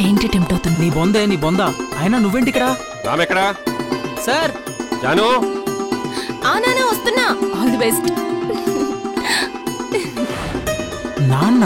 ఏంటి టెంప్ట్ అవుతుంది? నీ బొందే నీ బొంద. అయినా నువ్వేంటిక్కడా? రామెక్కడా? సార్ జాను నానా వస్తున్నా. All the best. నాన్న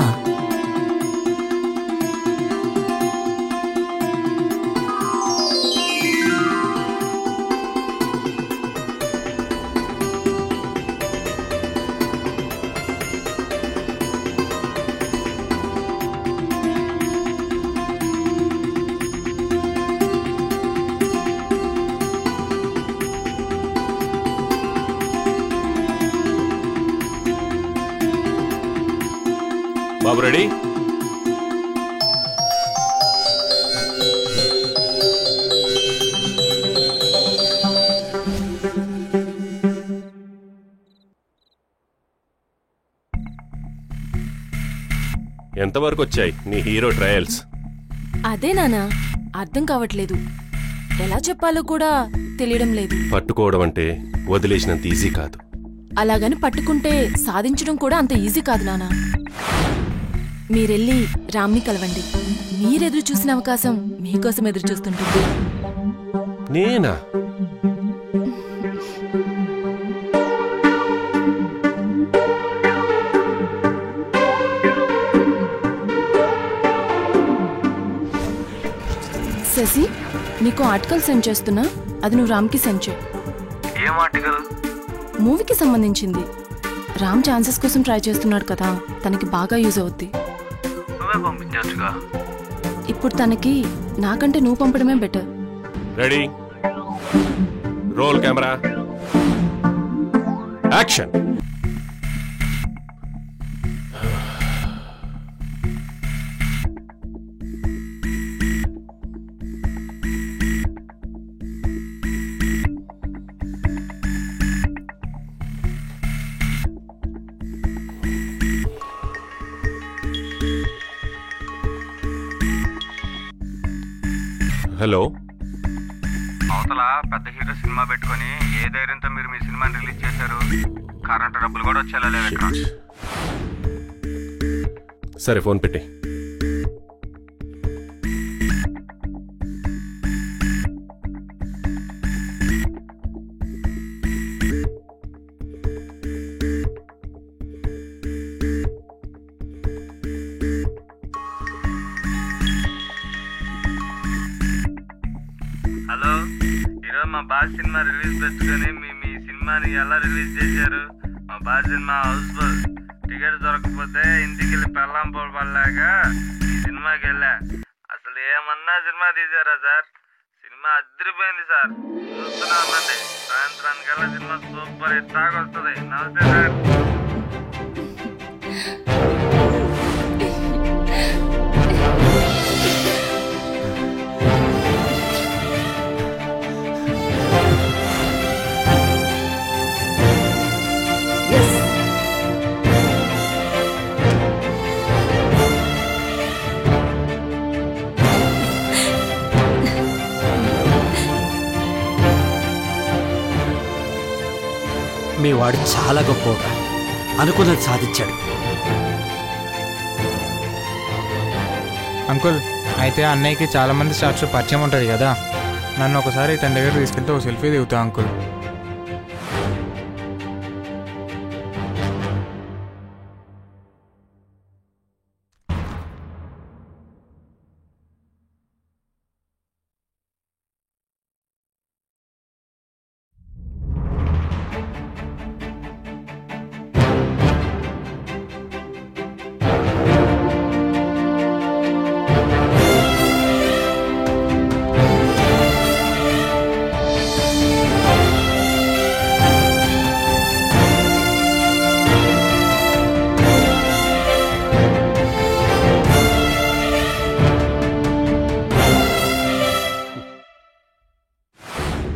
బాబు రెడీ? ఎంతవరకు వచ్చాయి నీ హీరో ట్రయల్స్? అదే నానా అర్థం కావట్లేదు. ఎలా చెప్పాలో కూడా తెలియడం లేదు. పట్టుకోవడం అంటే వదిలేసినంత ఈజీ కాదు. అలాగని పట్టుకుంటే సాధించడం కూడా అంత ఈజీ కాదు నానా. మీరెళ్ళి రామ్ని కలవండి. మీరెదురు చూసిన అవకాశం మీకోసం ఎదురు చూస్తుంటుంది. నేనా? శశి, నీకు ఆర్టికల్ సెండ్ చేస్తున్నా. అది నువ్వు రామ్కి సెండ్ చేయి. ఏం ఆర్టికల్? మూవీకి సంబంధించింది. రామ్ ఛాన్సెస్ కోసం ట్రై చేస్తున్నాడు కదా, తనకి బాగా యూజ్ అవుద్ది. నువ్వే పంపించచ్చుగా. ఇప్పుడు తనకి నాకంటే నువ్వు పంపడమే better. Ready, roll camera, action. Hello, అవతల పెద్ద హీరో సినిమా పెట్టుకుని ఏ ధైర్యంతో మీరు మీ సినిమాని రిలీజ్ చేశారు? కరెంట్ డబ్బులు కూడా వచ్చేలా లేదు. సరే ఫోన్ పెట్టి. హలో, ఈరోజు మా బాస్ సినిమా రిలీజ్ పెట్టుకుని మీ సినిమాని ఎలా రిలీజ్ చేశారు? మా బాస్ సినిమా హౌస్ఫుల్. టికెట్ దొరకకపోతే ఇంటికి వెళ్ళి పెళ్ళాం పడలేక ఈ సినిమాకి వెళ్ళా. అసలు ఏమన్నా సినిమా తీసారా సార్? సినిమా అదిరిపోయింది సార్. చూస్తున్నా ఉండండి, సాయంత్రానికల్లా సినిమా సూపర్ హిట్ దాకా వస్తుంది. నమస్తే సార్. మీ వాడు చాలా గొప్పగా అనుకున్నది సాధించాడు. అంకుల్, అయితే అన్నయ్యకి చాలా మంది స్టార్స్ పరిచయం ఉంటుంది కదా, నన్ను ఒకసారి తన దగ్గర తీసుకెళ్తే ఒక సెల్ఫీ దిగుతా అంకుల్.